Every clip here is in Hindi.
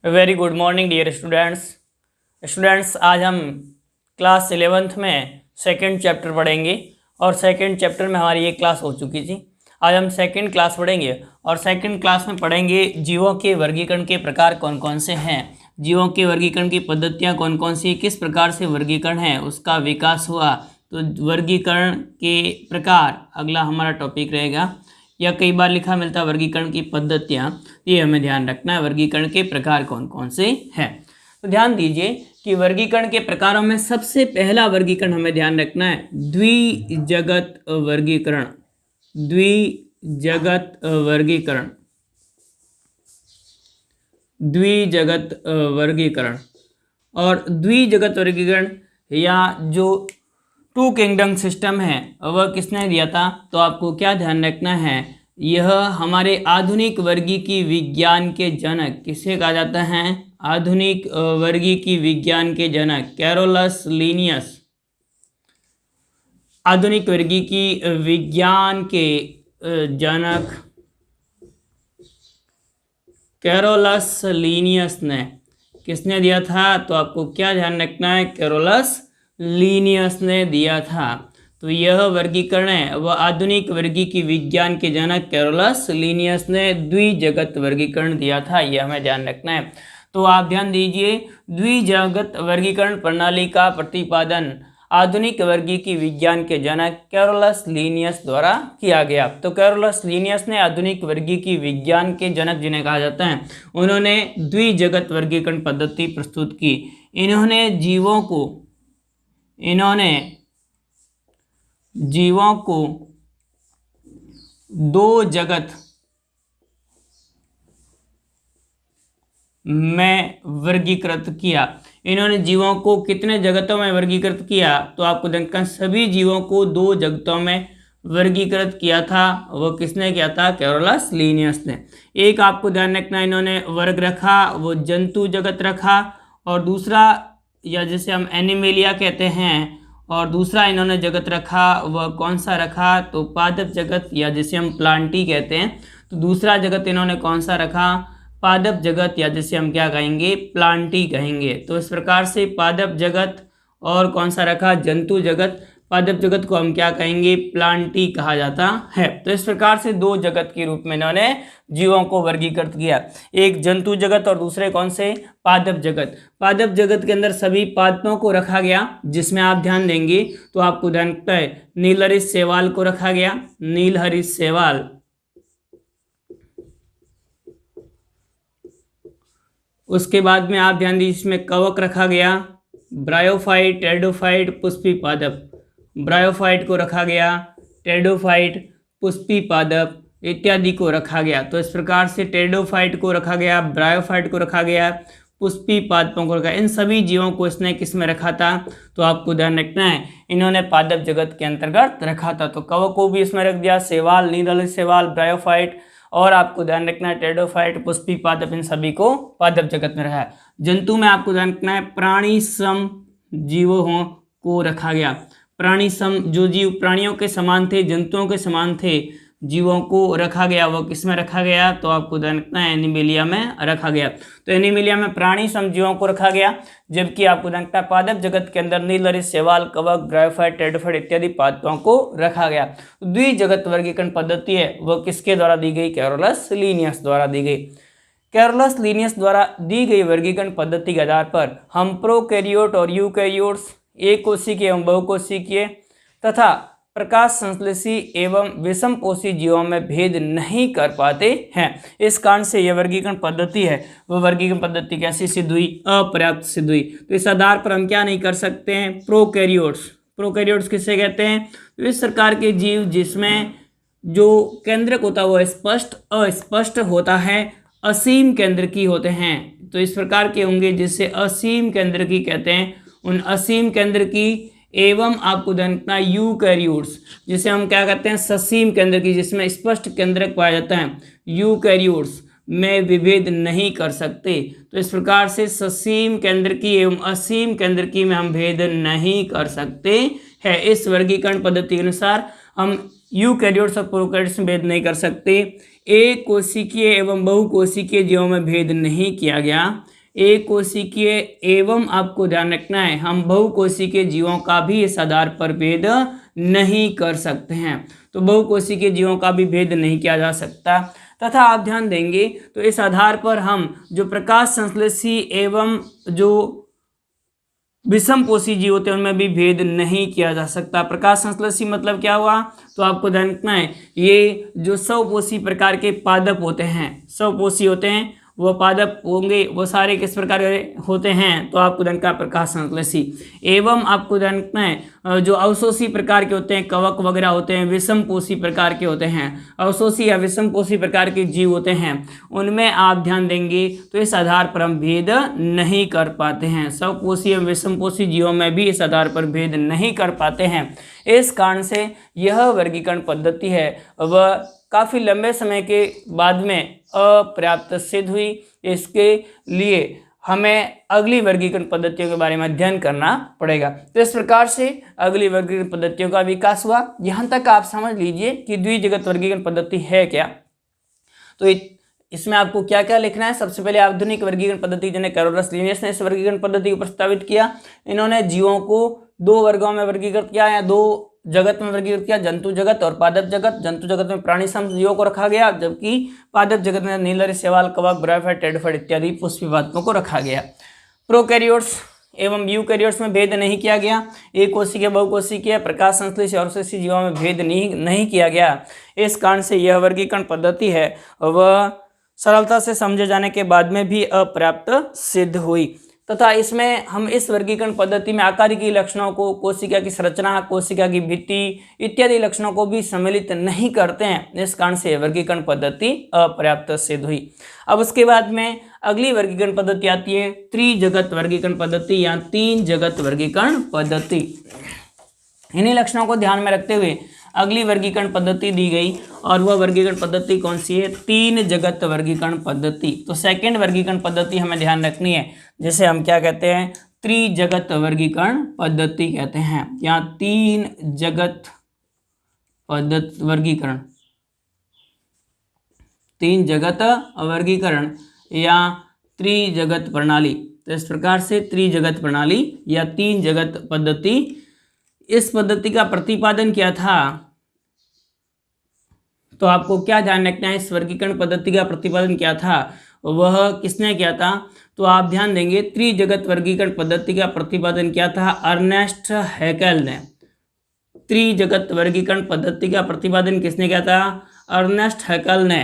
Very good morning dear students आज हम क्लास 11th में सेकंड चैप्टर पढ़ेंगे और सेकंड चैप्टर में हमारी ये क्लास हो चुकी थी। आज हम सेकंड क्लास पढ़ेंगे और सेकंड क्लास में पढ़ेंगे जीवों के वर्गीकरण के प्रकार कौन कौन से हैं, जीवों के वर्गीकरण की पद्धतियाँ कौन कौन सी, किस प्रकार से वर्गीकरण है उसका विकास हुआ। तो वर्गीकरण के प्रकार अगला हमारा टॉपिक रहेगा। या कई बार लिखा मिलता है वर्गीकरण की पद्धतियाँ, ये हमें ध्यान रखना है वर्गीकरण के प्रकार कौन कौन से हैं। तो ध्यान दीजिए कि वर्गीकरण के प्रकारों में सबसे पहला वर्गीकरण हमें ध्यान रखना है द्विजगत वर्गीकरण। द्विजगत वर्गीकरण, द्विजगत वर्गीकरण। और द्विजगत वर्गीकरण या जो टू किंगडम सिस्टम है वह किसने दिया था? तो आपको क्या ध्यान रखना है, यह हमारे आधुनिक वर्गीकी विज्ञान के जनक किसे कहा जाता है? आधुनिक वर्गीकी विज्ञान के जनक कैरोलस लीनियस। आधुनिक वर्गीकी विज्ञान के जनक कैरोलस लीनियस ने किसने दिया था? तो आपको क्या ध्यान रखना है, कैरोलस लीनियस ने दिया था। तो यह वर्गीकरण है वह आधुनिक वर्गीकी विज्ञान के जनक कैरोलस लीनियस ने द्विजगत वर्गीकरण दिया था, यह हमें ध्यान रखना है। तो आप ध्यान दीजिए द्विजगत वर्गीकरण प्रणाली का प्रतिपादन आधुनिक वर्गीकी विज्ञान के जनक कैरोलस लीनियस द्वारा किया गया। तो कैरोलस लीनियस ने आधुनिक वर्गीकी विज्ञान के जनक जिन्हें कहा जाता है, उन्होंने द्विजगत वर्गीकरण पद्धति प्रस्तुत की। इन्होंने जीवों को दो जगत में वर्गीकृत किया। इन्होंने जीवों को कितने जगतों में वर्गीकृत किया? तो आपको देखना सभी जीवों को दो जगतों में वर्गीकृत किया था। वो किसने किया था? कैरोलस लीनियस ने। एक आपको ध्यान रखना, इन्होंने वर्ग रखा वो जंतु जगत रखा, और दूसरा या जिसे हम एनिमेलिया कहते हैं, और दूसरा इन्होंने जगत रखा वह कौन सा रखा? तो पादप जगत या जिसे हम प्लांटी कहते हैं। तो दूसरा जगत इन्होंने कौन सा रखा? पादप जगत या जिसे हम क्या कहेंगे? प्लांटी कहेंगे। तो इस प्रकार से पादप जगत और कौन सा रखा? जंतु जगत। पादप जगत को हम क्या कहेंगे? प्लांटी कहा जाता है। तो इस प्रकार से दो जगत के रूप में इन्होंने जीवों को वर्गीकृत किया, एक जंतु जगत और दूसरे कौन से? पादप जगत। पादप जगत के अंदर सभी पादपों को रखा गया, जिसमें आप ध्यान देंगे तो आपको ध्यान रखता है नीलहरित शैवाल को रखा गया, नीलहरित शैवाल। उसके बाद में आप ध्यान दीजिए इसमें कवक रखा गया, ब्रायोफाइट, टेरिडोफाइट, पुष्पी पादप। ब्रायोफाइट को रखा गया, टेरिडोफाइट, पुष्पी पादप इत्यादि को रखा गया। तो इस प्रकार से टेरिडोफाइट को रखा गया, ब्रायोफाइट को रखा गया, पुष्पी पादपों को रखा। इन सभी जीवों को इसने किस में रखा था? तो आपको ध्यान रखना है इन्होंने पादप जगत के अंतर्गत रखा था। तो कवक को भी इसमें रख दिया, शैवाल, नीलहरित शैवाल, ब्रायोफाइट, और आपको ध्यान रखना है टेरिडोफाइट, पुष्पी पादप, इन सभी को पादप जगत में रखा है। जंतु में आपको ध्यान रखना है प्राणी सम जीवों को रखा गया। प्राणी सम, जो जीव प्राणियों के समान थे, जंतुओं के समान थे, जीवों को रखा गया। वो किस में रखा गया? तो आपको ध्यान रखना है एनिमेलिया में रखा गया। तो एनिमेलिया में प्राणी सम जीवों को रखा गया, जबकि आपको ध्यान रखना है पादप जगत के अंदर नीलहरित शैवाल, कवक, ब्रायोफाइट, टेरिडोफाइट इत्यादि पादपों को रखा गया। द्विजगत वर्गीकरण पद्धति है वह किसके द्वारा दी गई? कैरोलस लीनियस द्वारा दी गई। कैरोलस लीनियस द्वारा दी गई वर्गीकरण पद्धति के आधार पर हम प्रोकैरियोट और यूकैरियोट्स, एक कोशिकीय एवं बहुकोशिकीय तथा प्रकाश संश्लेषी एवं विषमपोषी जीवों में भेद नहीं कर पाते हैं। इस कारण से यह वर्गीकरण पद्धति है वह वर्गीकरण पद्धति कैसी सिद्ध हुई? अपर्याप्त सिद्ध हुई। तो इस आधार पर हम क्या नहीं कर सकते हैं? प्रोकैरियोट्स। प्रोकैरियोट्स किसे कहते हैं? तो इस प्रकार के जीव जिसमें जो केंद्रक होता है वो अस्पष्ट होता है, असीम केंद्र की होते हैं। तो इस प्रकार के होंगे जिसे असीम केंद्र की कहते हैं, उन असीम केंद्र की। एवं आपको ध्यान रखना यूकैरियोट्स, जिसे हम क्या कहते हैं? ससीम केंद्र की, जिसमें स्पष्ट केंद्रक पाया जाता है, यूकैरियोट्स में विभेद नहीं कर सकते। तो इस प्रकार से ससीम केंद्र की एवं असीम केंद्र की में हम भेद नहीं कर सकते हैं। इस वर्गीकरण पद्धति के अनुसार हम यूकैरियोट्स और प्रोकैरियोट्स में भेद नहीं कर सकते। एक कोशिकीय एवं बहुकोशिकीय जीवों में भेद नहीं किया गया एक कोशिकीय एवं, आपको ध्यान रखना है, हम बहुकोशिकीय जीवों का भी इस आधार पर भेद नहीं कर सकते हैं। तो बहुकोशिकीय जीवों का भी भेद नहीं किया जा सकता। तथा आप ध्यान देंगे तो इस आधार पर हम जो प्रकाश संश्लेषी एवं जो विषमपोषी जीव होते हैं उनमें भी भेद नहीं किया जा सकता। प्रकाश संश्लेषी मतलब क्या हुआ, तो आपको ध्यान रखना है, ये जो स्वपोषी प्रकार के पादप होते हैं, स्वपोषी होते हैं, वो पादप होंगे, वो सारे किस प्रकार के होते हैं, तो आपको ध्यान का प्रकाश संश्लेषी। एवं आपको ध्यान रखना है जो अवशोषी प्रकार के होते हैं, कवक वगैरह होते हैं, विषमपोषी प्रकार के होते हैं, अवशोषी या विषमपोषी प्रकार के जीव होते हैं, उनमें आप ध्यान देंगे तो इस आधार पर हम भेद नहीं कर पाते हैं। स्वपोषी एवं विषमपोषी जीवों में भी इस आधार पर भेद नहीं कर पाते हैं। इस कारण से यह वर्गीकरण पद्धति है वह काफ़ी लंबे समय के बाद में अपर्याप्त सिद्ध हुई। इसके लिए हमें अगली वर्गीकरण पद्धतियों के बारे में अध्ययन करना पड़ेगा। तो इस प्रकार से अगली वर्गीकरण पद्धतियों का विकास हुआ। यहाँ तक आप समझ लीजिए कि द्विजगत वर्गीकरण पद्धति है क्या। तो इसमें आपको क्या क्या लिखना है। सबसे पहले आधुनिक वर्गीकरण पद्धति जिन्हें कैरोलस लिनियस ने इस वर्गीकरण पद्धति को प्रस्तावित किया। इन्होंने जीवों को दो वर्गों में वर्गीकृत किया या दो जगत में वर्गीकृत किया, जंतु जगत और पादप जगत। जंतु जगत में प्राणी सम जीवों को रखा गया, जबकि पादप जगत में नीलरी, शैवाल, कवक, ब्रायोफाइट, टेरिडोफाइट इत्यादि पुष्पी पादपों को रखा गया। प्रोकैरियोट्स एवं यूकैरियोट्स में भेद नहीं किया गया। एक कोशिकीय, बहुकोशिकीय, प्रकाश संश्लेषी और अवशोषी जीवों में भेद नहीं किया गया। इस कारण से यह वर्गीकरण पद्धति है वह सरलता से समझे जाने के बाद में भी अपर्याप्त सिद्ध हुई। तथा इसमें हम इस वर्गीकरण पद्धति में आकारिकी लक्षणों को, कोशिका की संरचना, कोशिका की भित्ति इत्यादि लक्षणों को भी सम्मिलित नहीं करते हैं। इस कारण से वर्गीकरण पद्धति अपर्याप्त सिद्ध हुई। अब उसके बाद में अगली वर्गीकरण पद्धति आती है त्रिजगत वर्गीकरण पद्धति या तीन जगत वर्गीकरण पद्धति। इन्हीं लक्षणों को ध्यान में रखते हुए अगली वर्गीकरण पद्धति दी गई और वह वर्गीकरण पद्धति कौन सी है, तीन जगत वर्गीकरण पद्धति। तो सेकंड वर्गीकरण पद्धति हमें ध्यान रखनी है, जिसे हम क्या कहते हैं, त्रिजगत वर्गीकरण पद्धति कहते हैं या तीन जगत वर्गीकरण, तीन जगत वर्गीकरण या त्रिजगत प्रणाली। तो इस प्रकार से त्रिजगत प्रणाली या तीन जगत पद्धति, इस पद्धति का प्रतिपादन किया था। तो आपको क्या ध्यान रखना है, इस वर्गीकरण पद्धति का प्रतिपादन किया था वह किसने किया था, तो आप ध्यान देंगे त्रिजगत वर्गीकरण पद्धति का प्रतिपादन किया था अर्नेस्ट हैकेल ने। त्रिजगत वर्गीकरण पद्धति का प्रतिपादन किसने किया था, अर्नेस्ट हैकेल ने।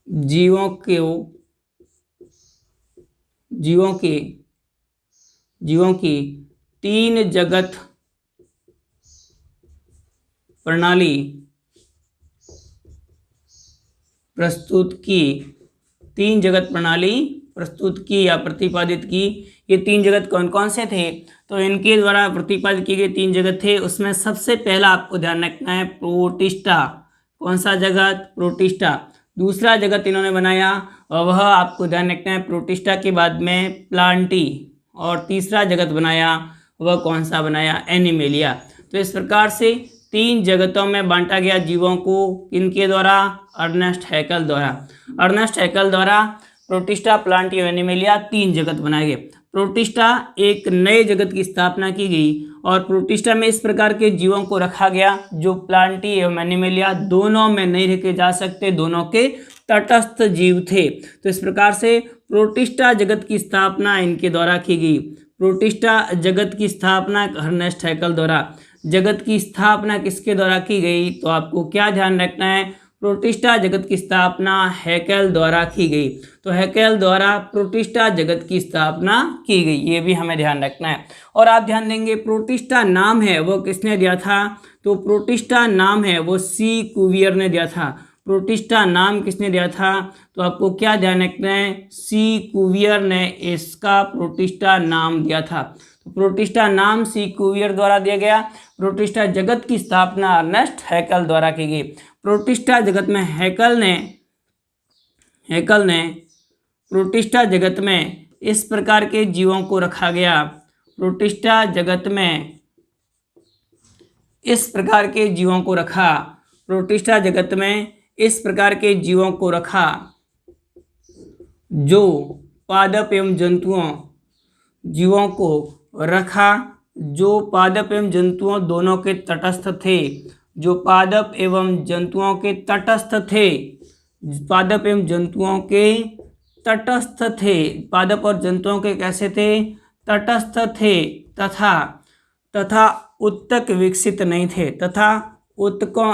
जीवों की तीन जगत प्रणाली प्रस्तुत की, तीन जगत प्रणाली प्रस्तुत की या प्रतिपादित की। ये तीन जगत कौन कौन से थे, तो इनके द्वारा प्रतिपादित किए गए तीन जगत थे। उसमें सबसे पहला आपको ध्यान रखना है प्रोटिस्टा। कौन सा जगत, प्रोटिस्टा। दूसरा जगत इन्होंने बनाया और वह आपको ध्यान रखना है प्रोटिस्टा के बाद में प्लांटी। और तीसरा जगत बनाया वह कौन सा बनाया, एनिमेलिया। तो इस प्रकार से तीन जगतों में बांटा गया जीवों को, किनके द्वारा, अर्नेस्ट हैकेल द्वारा। अर्नेस्ट हैकेल द्वारा प्रोटिस्टा, प्लांटी और एनिमेलिया तीन जगत बनाए गए। प्रोटिस्टा एक नए जगत की स्थापना की गई और प्रोटिस्टा में इस प्रकार के जीवों को रखा गया जो प्लांटी एवं एनिमेलिया दोनों में नहीं रखे जा सकते, दोनों के तटस्थ जीव थे। तो इस प्रकार से प्रोटिस्टा जगत की स्थापना इनके द्वारा की गई। प्रोटिस्टा जगत की स्थापना अर्नेस्ट हैकेल द्वारा। जगत की स्थापना किसके द्वारा की गई, तो आपको क्या ध्यान रखना है, प्रोटिस्टा जगत की स्थापना हैकेल द्वारा की गई। तो हैकेल द्वारा प्रोटिस्टा जगत की स्थापना की गई, ये भी हमें ध्यान रखना है। और आप ध्यान देंगे प्रोटिस्टा नाम है वो किसने दिया था, तो प्रोटिस्टा नाम है वो सी कुवियर ने दिया था। प्रोटिस्टा नाम किसने दिया था, तो आपको क्या ध्यान रखना है, सी कुवियर ने इसका प्रोटिस्टा नाम दिया था। तो प्रोटिस्टा नाम सी कुवियर द्वारा दिया गया। प्रोटिस्टा जगत की स्थापना अर्नेस्ट हैकेल द्वारा की गई। प्रोटिस्टा जगत में हैकेल ने प्रोटिस्टा जगत में इस प्रकार के जीवों को रखा गया। प्रोटिस्टा जगत में इस प्रकार के जीवों को रखा। प्रोटिस्टा जगत में इस प्रकार के जीवों को रखा जो पादप एवं जंतुओं जीवों को रखा जो पादप एवं जंतुओं दोनों के तटस्थ थे, जो पादप एवं जंतुओं के तटस्थ थे, पादप एवं जंतुओं के तटस्थ थे, पादप और जंतुओं के कैसे थे, तटस्थ थे, तथा उत्तक विकसित नहीं थे, तथा उत्तकों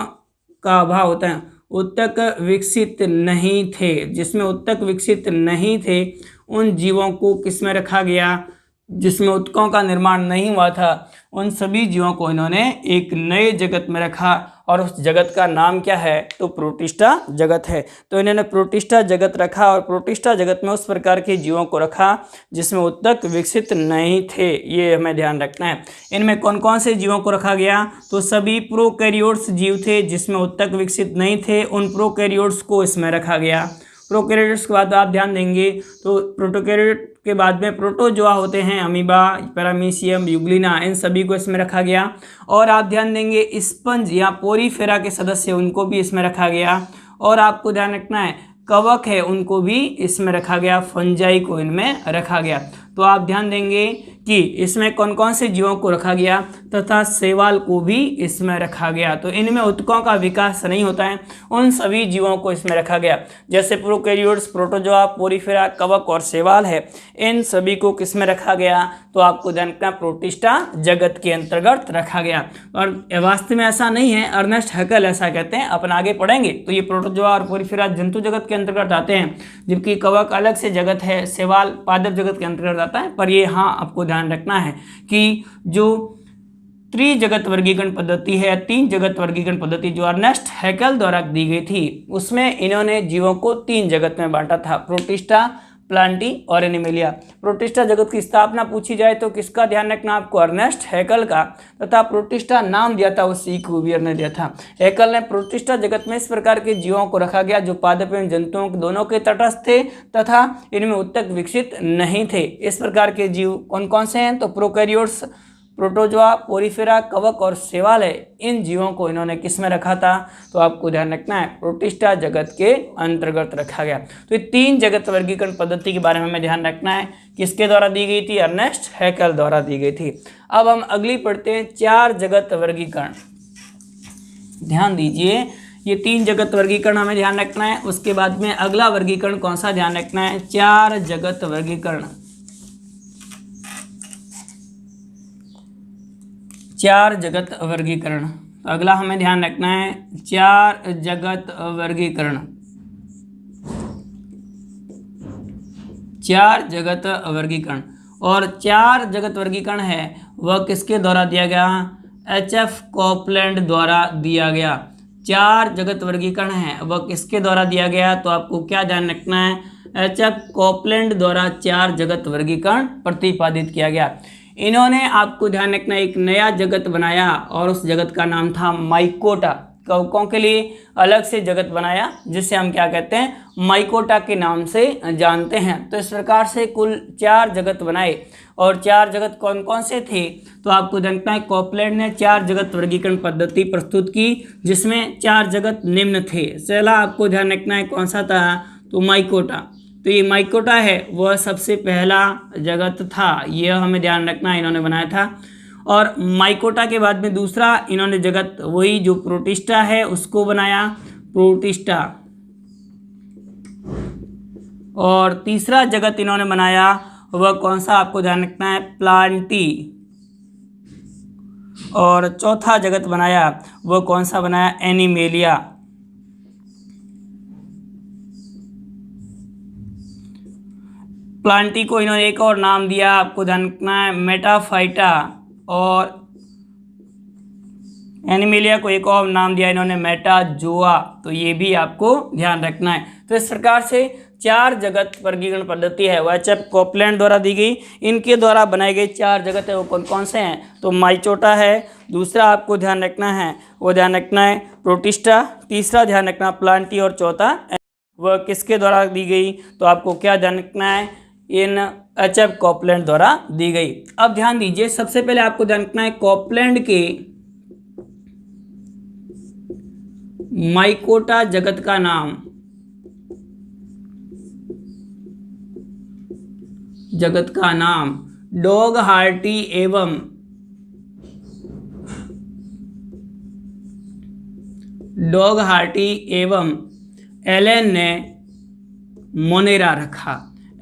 का अभाव होता है, उत्तक विकसित नहीं थे, जिसमें उत्तक विकसित नहीं थे उन जीवों को किसमें रखा गया, जिसमें उत्तकों का निर्माण नहीं हुआ था, उन सभी जीवों को इन्होंने एक नए जगत में रखा और उस जगत का नाम क्या है, तो प्रोटिस्टा जगत है। तो इन्होंने प्रोटिस्टा जगत रखा और प्रोटिस्टा जगत में उस प्रकार के जीवों को रखा जिसमें उत्तक विकसित नहीं थे, ये हमें ध्यान रखना है। इनमें कौन कौन से जीवों को रखा गया, तो सभी प्रोकैरियोट्स जीव थे जिसमें उत्तक विकसित नहीं थे, उन प्रोकैरियोट्स को इसमें रखा गया। प्रोकैरियोट्स के बाद आप ध्यान देंगे तो प्रोटोकैरियोट के बाद में प्रोटोजोआ होते हैं, अमीबा, पैरामीशियम, यूग्लिना, इन सभी को इसमें रखा गया। और आप ध्यान देंगे स्पंज या पोरीफेरा के सदस्य उनको भी इसमें रखा गया। और आपको ध्यान रखना है कवक है उनको भी इसमें रखा गया, फंजाई को इनमें रखा गया। तो आप ध्यान देंगे कि इसमें कौन कौन से जीवों को रखा गया तथा शैवाल को भी इसमें रखा गया। तो इनमें उत्तकों का विकास नहीं होता है, उन सभी जीवों को इसमें रखा गया। जैसे प्रोकैरियोट्स, प्रोटोजोआ, पोरीफेरा, कवक और शैवाल है, इन सभी को किसमें रखा गया, तो आपको ध्यान रखना प्रोटिस्टा जगत के अंतर्गत रखा गया। और वास्तव में ऐसा नहीं है, अर्नेस्ट हैकेल ऐसा कहते हैं, अपन आगे पढ़ेंगे। तो ये प्रोटोजोआ और पोरीफेरा जंतु जगत के अंतर्गत आते हैं, जबकि कवक अलग से जगत है, शैवाल पादप जगत के अंतर्गत आता है। पर ये हाँ आपको ध्यान रखना है कि जो त्रिजगत वर्गीकरण पद्धति है, 3 जगत वर्गीकरण पद्धति जो अर्नेस्ट हैकेल द्वारा दी गई थी, उसमें इन्होंने जीवों को 3 जगत में बांटा था, प्रोटिस्टा, प्लांटी और एनिमेलिया। प्रोटिस्टा जगत की स्थापना पूछी जाए तो किसका ध्यान रखना आपको, अर्नेस्ट हैकेल का, तथा प्रोटिस्टा नाम दिया था वो सी क्यूवियर ने दिया था। हैकेल ने प्रोटिस्टा जगत में इस प्रकार के जीवों को रखा गया जो पादप एवं जंतुओं दोनों के तटस्थ थे तथा इनमें उत्तक विकसित नहीं थे। इस प्रकार के जीव कौन कौन से हैं, तो प्रोकैरियोट्स, प्रोटोजोआ, पोरीफेरा, कवक और शैवाल है, इन जीवों को इन्होंने किस में रखा था, तो आपको ध्यान रखना है प्रोटिस्टा जगत के अंतर्गत रखा गया। तो ये 3 जगत वर्गीकरण पद्धति के बारे में हमें ध्यान रखना है, किसके द्वारा दी गई थी, अर्नेस्ट हैकेल द्वारा दी गई थी। अब हम अगली पढ़ते हैं 4 जगत वर्गीकरण। ध्यान दीजिए ये 3 जगत वर्गीकरण हमें ध्यान रखना है, उसके बाद में अगला वर्गीकरण कौन सा ध्यान रखना है, 4 जगत वर्गीकरण। 4 जगत वर्गीकरण, अगला हमें ध्यान रखना है 4 जगत वर्गीकरण। 4 जगत वर्गीकरण, और 4 जगत वर्गीकरण है वह किसके द्वारा दिया गया, एच.एफ. कॉपलैंड द्वारा दिया गया। 4 जगत वर्गीकरण है वह किसके द्वारा दिया गया, तो आपको क्या ध्यान रखना है, एच.एफ. कॉपलैंड द्वारा 4 जगत वर्गीकरण प्रतिपादित किया गया। इन्होंने आपको ध्यान रखना एक नया जगत बनाया और उस जगत का नाम था माइकोटा। कवकों के लिए अलग से जगत बनाया जिसे हम क्या कहते हैं, माइकोटा के नाम से जानते हैं। तो इस प्रकार से कुल 4 जगत बनाए, और 4 जगत कौन कौन से थे, तो आपको ध्यान रखना है कॉपलैंड ने 4 जगत वर्गीकरण पद्धति प्रस्तुत की जिसमें 4 जगत निम्न थे। पहला आपको ध्यान रखना है कौन सा था, तो माइकोटा। तो ये माइकोटा है वह सबसे पहला जगत था, यह हमें ध्यान रखना इन्होंने बनाया था। और माइकोटा के बाद में दूसरा इन्होंने जगत वही जो प्रोटिस्टा है उसको बनाया, प्रोटिस्टा। और तीसरा जगत इन्होंने बनाया वह कौन सा, आपको ध्यान रखना है, प्लांटी। और चौथा जगत बनाया वह कौन सा बनाया, एनिमेलिया। प्लांटी को इन्होंने एक और नाम दिया, आपको ध्यान रखना है, मेटाफाइटा। और एनिमेलिया को एक और नाम दिया इन्होंने, मेटाजोआ। तो ये भी आपको ध्यान रखना है। तो इस प्रकार से 4 जगत वर्गीकरण पद्धति है वह एच.एफ. कॉपलैंड द्वारा दी गई। इनके द्वारा बनाए गए 4 जगत है वो कौन कौन से हैं, तो माइकोटा है, दूसरा आपको ध्यान रखना है वो ध्यान रखना है प्रोटिस्टा, तीसरा ध्यान रखना प्लांटी, और चौथा वह किसके द्वारा दी गई, तो आपको क्या ध्यान रखना है, इन एच.एफ. कॉपलैंड द्वारा दी गई। अब ध्यान दीजिए सबसे पहले आपको ध्यान रखना है कॉपलैंड के माइकोटा जगत का नाम, जगत का नाम। डॉग हार्टी एवं एलन ने मोनेरा रखा।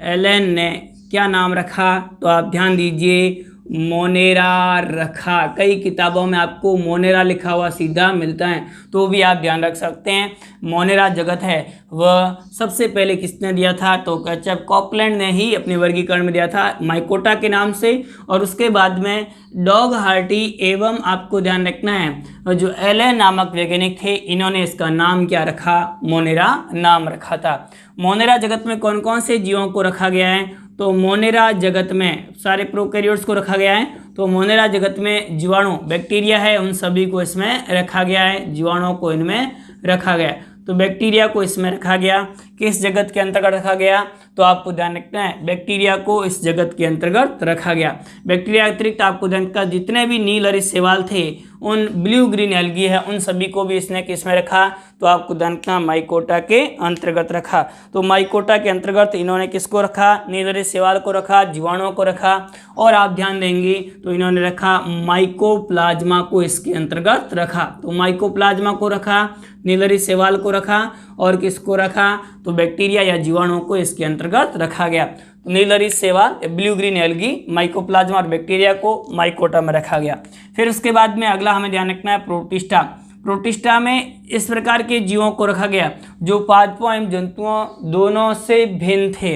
एलन ने क्या नाम रखा? तो आप ध्यान दीजिए, मोनेरा रखा। कई किताबों में आपको मोनेरा लिखा हुआ सीधा मिलता है, तो भी आप ध्यान रख सकते हैं। मोनेरा जगत है वह सबसे पहले किसने दिया था? तो केचप कॉपलैंड ने ही अपने वर्गीकरण में दिया था माइकोटा के नाम से। और उसके बाद में डॉग हार्टी एवं आपको ध्यान रखना है जो एलन नामक वैज्ञानिक थे, इन्होंने इसका नाम क्या रखा? मोनेरा नाम रखा था। मोनेरा जगत में कौन कौन से जीवों को रखा गया है? तो मोनेरा जगत में सारे प्रोकैरियोट्स को रखा गया है। तो मोनेरा जगत में जीवाणु बैक्टीरिया है, उन सभी को इसमें रखा गया है। जीवाणुओं को इनमें रखा गया, तो बैक्टीरिया को इसमें रखा गया। किस जगत के अंतर्गत रखा गया? तो आपको ध्यान रखना है, बैक्टीरिया को इस जगत के अंतर्गत रखा गया। बैक्टीरिया अतिरिक्त आपको ध्यान रखना, जितने भी नील हरित शैवाल थे, उन ब्लू ग्रीन एल्गी है, उन सभी को भी इसने किसमें रखा? तो आपको ध्यान रखना, माइकोटा के अंतर्गत रखा। तो माइकोटा के अंतर्गत इन्होंने किसको रखा? नील हरित शैवाल को रखा, जीवाणुओं को रखा। और आप ध्यान देंगे तो इन्होंने रखा माइकोप्लाज्मा को इसके अंतर्गत रखा। तो माइकोप्लाज्मा को रखा, नील हरित शैवाल को रखा, और किसको रखा? तो बैक्टीरिया या जीवाणुओं को इसके अंतर्गत रखा गया। तो नील हरित शैवाल, ब्लू ग्रीन एल्गी, माइकोप्लाज्मा और बैक्टीरिया को माइकोटा में रखा गया। फिर उसके बाद में अगला हमें ध्यान रखना है प्रोटिस्टा। प्रोटिस्टा में इस प्रकार के जीवों को रखा गया जो पादपों एवं जंतुओं दोनों से भिन्न थे।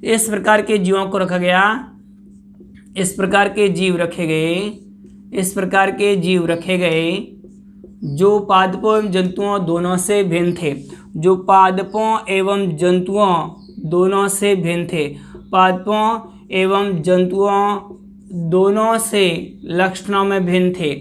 इस प्रकार के जीवों को रखा गया, इस प्रकार के जीव रखे गए जो पादपों एवं जंतुओं दोनों से भिन्न थे। जो पादपों एवं जंतुओं दोनों से भिन्न थे। पादपों एवं जंतुओं दोनों से लक्षणों में भिन्न थे।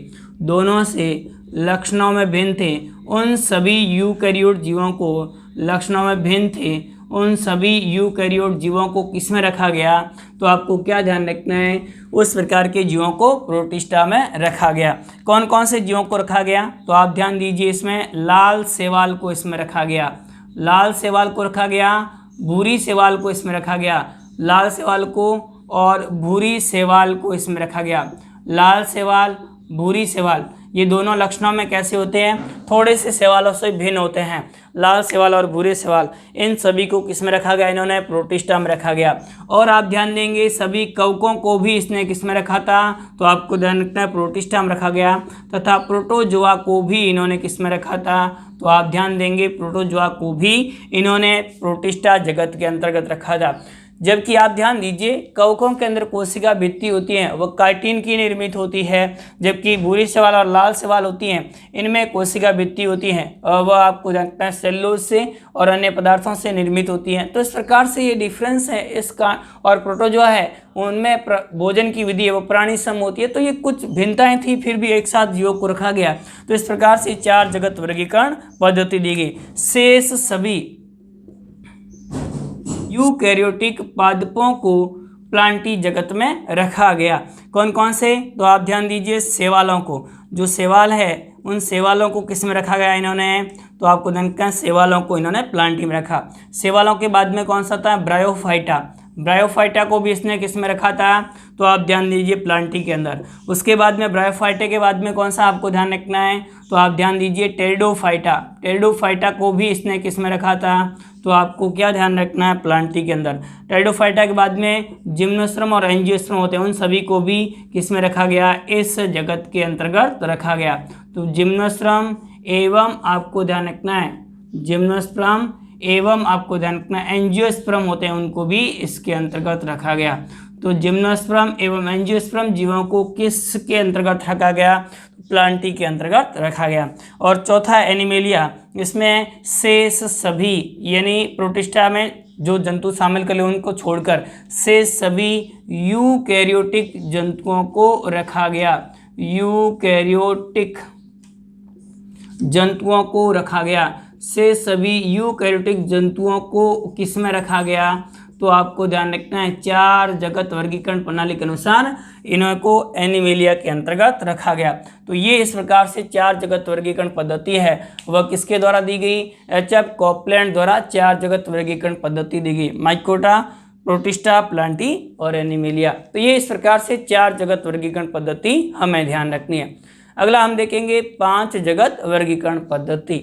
दोनों से लक्षणों में भिन्न थे। उन सभी यूकैरियोट जीवों को लक्षणों में भिन्न थे। उन सभी यूकैरियोट जीवों को किस में रखा गया? तो आपको क्या ध्यान रखना है? उस प्रकार के जीवों को प्रोटिस्टा में रखा गया। कौन कौन से जीवों को रखा गया? तो आप ध्यान दीजिए, इसमें लाल शैवाल को इसमें रखा गया। लाल शैवाल को रखा गया, भूरी शैवाल को इसमें रखा गया। लाल शैवाल को और भूरी शैवाल को इसमें रखा गया। लाल शैवाल, भूरी शैवाल, ये दोनों लक्षणों में कैसे होते हैं? थोड़े से शैवालों से भिन्न होते हैं। लाल शैवाल और भूरे शैवाल, इन सभी को किस में रखा गया? इन्होंने प्रोटिस्टा में रखा गया। और आप ध्यान देंगे सभी कवकों को भी इसने किस में रखा था? तो आपको ध्यान रखना है, प्रोटिस्टा में रखा गया। तथा प्रोटोजोआ को भी इन्होंने किस में रखा था? तो आप ध्यान देंगे, प्रोटोजोआ को भी इन्होंने प्रोटिस्टा जगत के अंतर्गत रखा था। जबकि आप ध्यान दीजिए, कवकों के अंदर कोशिका भित्ति होती है, वह काइटिन की निर्मित होती है। जबकि भूरी शैवाल और लाल शैवाल होती हैं, इनमें कोशिका भित्ति होती है और वह आपको जानते हैं सेलुलोज से और अन्य पदार्थों से निर्मित होती हैं। तो इस प्रकार से ये डिफरेंस है इसका। और प्रोटोजोआ है, उनमें भोजन की विधि है वो प्राणी सम होती है। तो ये कुछ भिन्नताएं थी, फिर भी एक साथ जीवों को रखा गया। तो इस प्रकार से 4 जगत वर्गीकरण पद्धति दी गई। शेष सभी यूकैरियोटिक पादपों को प्लांटी जगत में रखा गया। कौन कौन से? तो आप ध्यान दीजिए, शैवालों को, जो शैवाल है उन शैवालों को किस में रखा गया इन्होंने? तो आपको ध्यान रखना है, शैवालों को इन्होंने प्लांटी में रखा। शैवालों के बाद में कौन सा था? ब्रायोफाइटा। ब्रायोफाइटा को भी इसने किस में रखा था? तो आप ध्यान दीजिए, प्लांटी के अंदर। उसके बाद में ब्रायोफाइटा के बाद में कौन सा आपको ध्यान रखना है? तो आप ध्यान दीजिए, टेरिडोफाइटा। टेरिडोफाइटा को भी इसने किस में रखा था? तो आपको क्या ध्यान रखना है? प्लांटी के अंदर। टेरिडोफाइटा के बाद में जिम्नोस्पर्म और एंजियोस्पर्म होते हैं, उन सभी को भी किस में रखा गया? इस जगत के अंतर्गत रखा गया। तो जिम्नोस्पर्म एवं आपको ध्यान रखना है, जिम्नोस्पर्म एवं आपको ध्यान रखना एंजियोस्पर्म होते हैं, उनको भी इसके अंतर्गत रखा गया। तो जिम्नोस्पर्म एवं एंजियोस्पर्म जीवों को किसके अंतर्गत रखा गया? प्लांटी के अंतर्गत रखा गया। और चौथा एनिमेलिया, इसमें शेष सभी यानी प्रोटिस्टा में जो जंतु शामिल कर ले उनको छोड़कर शेष सभी यूकैरियोटिक जंतुओं को रखा गया। यूकैरियोटिक जंतुओं को रखा गया। से सभी यूकैरियोटिक जंतुओं को किस में रखा गया? तो आपको ध्यान रखना है, 4 जगत वर्गीकरण प्रणाली के अनुसार इनको एनिमेलिया के अंतर्गत रखा गया। तो ये इस प्रकार से 4 जगत वर्गीकरण पद्धति है वह किसके द्वारा दी गई? एचएफ कॉपलैंड द्वारा 4 जगत वर्गीकरण पद्धति दी गई। माइकोटा, प्रोटिस्टा, प्लांटी और एनिमेलिया। तो ये इस प्रकार से 4 जगत वर्गीकरण पद्धति हमें ध्यान रखनी है। अगला हम देखेंगे 5 जगत वर्गीकरण पद्धति।